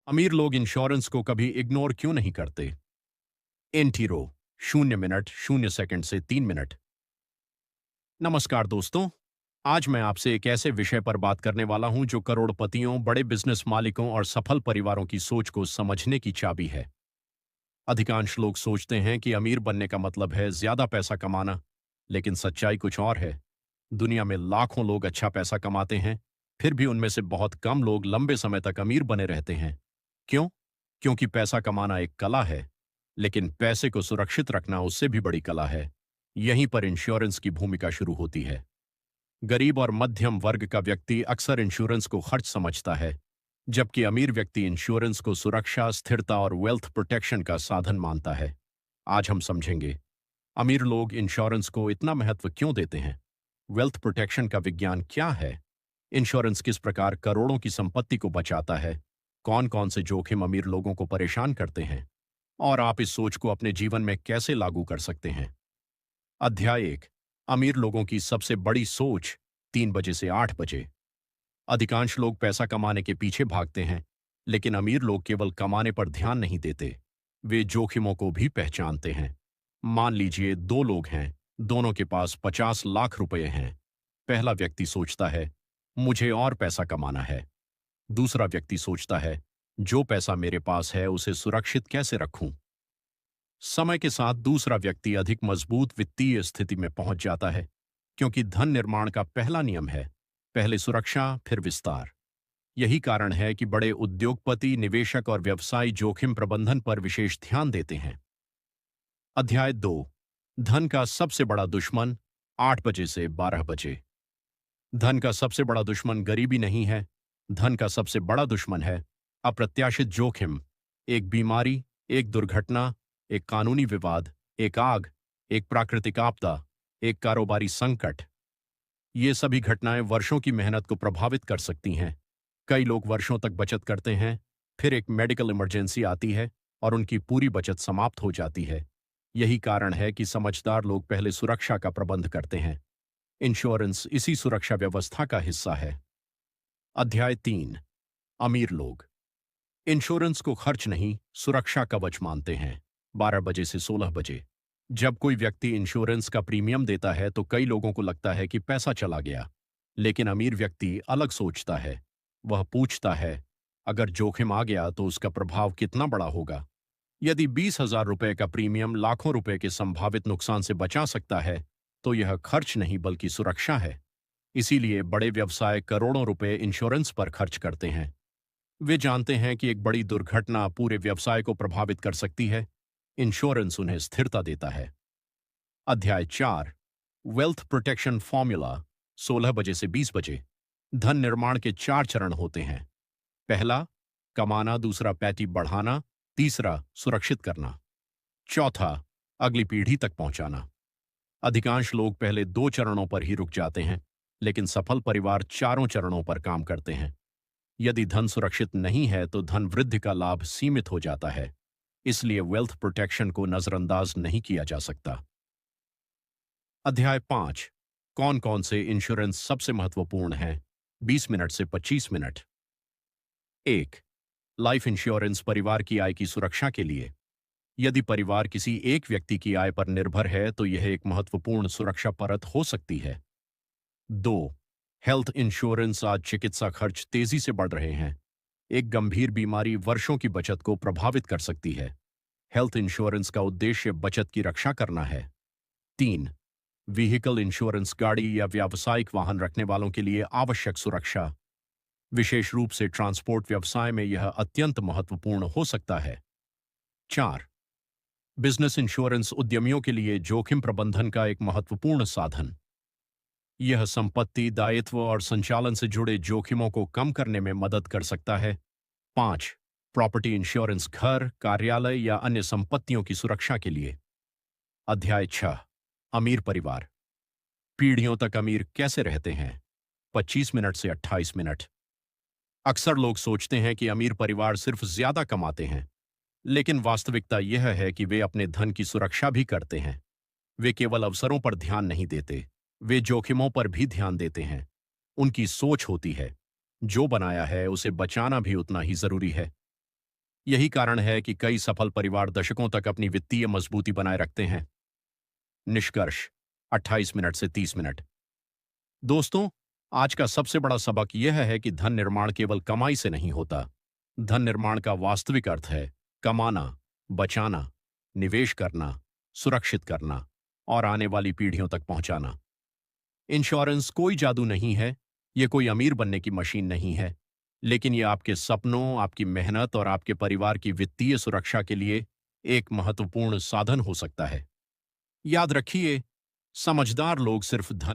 अमीर लोग इंश्योरेंस को कभी इग्नोर क्यों नहीं करते? एंटीरो 0 मिनट 0 सेकंड से 3 मिनट। नमस्कार दोस्तों। आज मैं आपसे एक ऐसे विषय पर बात करने वाला हूं जो करोड़पतियों, बड़े बिजनेस मालिकों और सफल परिवारों की सोच को समझने की चाबी है। अधिकांश लोग सोचते हैं कि अमीर बनने का मतलब है ज्यादा पैसा कमाना, लेकिन सच्चाई कुछ और है। दुनिया में लाखों लोग अच्छा पैसा कमाते हैं, फिर भी उनमें से बहुत कम लोग लंबे समय तक अमीर बने रहते हैं। क्यों? क्योंकि पैसा कमाना एक कला है, लेकिन पैसे को सुरक्षित रखना उससे भी बड़ी कला है। यहीं पर इंश्योरेंस की भूमिका शुरू होती है। गरीब और मध्यम वर्ग का व्यक्ति अक्सर इंश्योरेंस को खर्च समझता है, जबकि अमीर व्यक्ति इंश्योरेंस को सुरक्षा, स्थिरता और वेल्थ प्रोटेक्शन का साधन मानता है। आज हम समझेंगे अमीर लोग इंश्योरेंस को इतना महत्व क्यों देते हैं, वेल्थ प्रोटेक्शन का विज्ञान क्या है, इंश्योरेंस किस प्रकार करोड़ों की संपत्ति को बचाता है, कौन कौन से जोखिम अमीर लोगों को परेशान करते हैं, और आप इस सोच को अपने जीवन में कैसे लागू कर सकते हैं। अध्याय 1। अमीर लोगों की सबसे बड़ी सोच। 3 बजे से 8 बजे। अधिकांश लोग पैसा कमाने के पीछे भागते हैं, लेकिन अमीर लोग केवल कमाने पर ध्यान नहीं देते, वे जोखिमों को भी पहचानते हैं। मान लीजिए दो लोग हैं, दोनों के पास 50 लाख रुपए हैं। पहला व्यक्ति सोचता है, मुझे और पैसा कमाना है। दूसरा व्यक्ति सोचता है, जो पैसा मेरे पास है उसे सुरक्षित कैसे रखूं। समय के साथ दूसरा व्यक्ति अधिक मजबूत वित्तीय स्थिति में पहुंच जाता है, क्योंकि धन निर्माण का पहला नियम है, पहले सुरक्षा फिर विस्तार। यही कारण है कि बड़े उद्योगपति, निवेशक और व्यवसायी जोखिम प्रबंधन पर विशेष ध्यान देते हैं। अध्याय 2। धन का सबसे बड़ा दुश्मन। 8 बजे से 12 बजे। धन का सबसे बड़ा दुश्मन गरीबी नहीं है, धन का सबसे बड़ा दुश्मन है अप्रत्याशित जोखिम। एक बीमारी, एक दुर्घटना, एक कानूनी विवाद, एक आग, एक प्राकृतिक आपदा, एक कारोबारी संकट। ये सभी घटनाएं वर्षों की मेहनत को प्रभावित कर सकती हैं। कई लोग वर्षों तक बचत करते हैं, फिर एक मेडिकल इमरजेंसी आती है और उनकी पूरी बचत समाप्त हो जाती है। यही कारण है कि समझदार लोग पहले सुरक्षा का प्रबंध करते हैं। इंश्योरेंस इसी सुरक्षा व्यवस्था का हिस्सा है। अध्याय 3। अमीर लोग इंश्योरेंस को खर्च नहीं, सुरक्षा कवच मानते हैं। 12 बजे से 16 बजे। जब कोई व्यक्ति इंश्योरेंस का प्रीमियम देता है तो कई लोगों को लगता है कि पैसा चला गया, लेकिन अमीर व्यक्ति अलग सोचता है। वह पूछता है, अगर जोखिम आ गया तो उसका प्रभाव कितना बड़ा होगा। यदि 20,000 रुपए का प्रीमियम लाखों रुपए के संभावित नुकसान से बचा सकता है, तो यह खर्च नहीं बल्कि सुरक्षा है। इसीलिए बड़े व्यवसाय करोड़ों रुपए इंश्योरेंस पर खर्च करते हैं। वे जानते हैं कि एक बड़ी दुर्घटना पूरे व्यवसाय को प्रभावित कर सकती है। इंश्योरेंस उन्हें स्थिरता देता है। अध्याय 4। Wealth protection formula. 16 बजे से 20 बजे। धन निर्माण के 4 चरण होते हैं। पहला, कमाना। दूसरा, पैटी बढ़ाना। तीसरा, सुरक्षित करना। चौथा, अगली पीढ़ी तक पहुंचाना। अधिकांश लोग पहले 2 चरणों पर ही रुक जाते हैं, लेकिन सफल परिवार चारों चरणों पर काम करते हैं। यदि धन सुरक्षित नहीं है तो धन वृद्धि का लाभ सीमित हो जाता है। इसलिए वेल्थ प्रोटेक्शन को नजरअंदाज नहीं किया जा सकता। अध्याय 5। कौन कौन से इंश्योरेंस सबसे महत्वपूर्ण हैं? 20 मिनट से 25 मिनट। 1। लाइफ इंश्योरेंस परिवार की आय की सुरक्षा के लिए। यदि परिवार किसी एक व्यक्ति की आय पर निर्भर है तो यह एक महत्वपूर्ण सुरक्षा परत हो सकती है। 2। Health insurance. आज चिकित्सा खर्च तेजी से बढ़ रहे हैं। एक गंभीर बीमारी वर्षों की बचत को प्रभावित कर सकती है। हेल्थ इंश्योरेंस का उद्देश्य बचत की रक्षा करना है। 3। Vehicle insurance. गाड़ी या व्यावसायिक वाहन रखने वालों के लिए आवश्यक सुरक्षा। विशेष रूप से ट्रांसपोर्ट व्यवसाय में यह अत्यंत महत्वपूर्ण हो सकता है। 4। Business insurance. उद्यमियों के लिए जोखिम प्रबंधन का एक महत्वपूर्ण साधन। यह संपत्ति, दायित्व और संचालन से जुड़े जोखिमों को कम करने में मदद कर सकता है। 5। Property insurance. घर, कार्यालय या अन्य संपत्तियों की सुरक्षा के लिए। अध्याय 6। अमीर परिवार। पीढ़ियों तक अमीर कैसे रहते हैं? 25 मिनट से 28 मिनट। अक्सर लोग सोचते हैं कि अमीर परिवार सिर्फ ज्यादा कमाते हैं, लेकिन वास्तविकता यह है कि वे अपने धन की सुरक्षा भी करते हैं। वे केवल अवसरों पर ध्यान नहीं देते, वे जोखिमों पर भी ध्यान देते हैं। उनकी सोच होती है, जो बनाया है उसे बचाना भी उतना ही जरूरी है। यही कारण है कि कई सफल परिवार दशकों तक अपनी वित्तीय मजबूती बनाए रखते हैं। निष्कर्ष 28 मिनट से 30 मिनट। दोस्तों, आज का सबसे बड़ा सबक यह है कि धन निर्माण केवल कमाई से नहीं होता। धन निर्माण का वास्तविक अर्थ है कमाना, बचाना, निवेश करना, सुरक्षित करना और आने वाली पीढ़ियों तक पहुंचाना। इंश्योरेंस कोई जादू नहीं है, ये कोई अमीर बनने की मशीन नहीं है, लेकिन ये आपके सपनों, आपकी मेहनत और आपके परिवार की वित्तीय सुरक्षा के लिए एक महत्वपूर्ण साधन हो सकता है। याद रखिए, समझदार लोग सिर्फ धन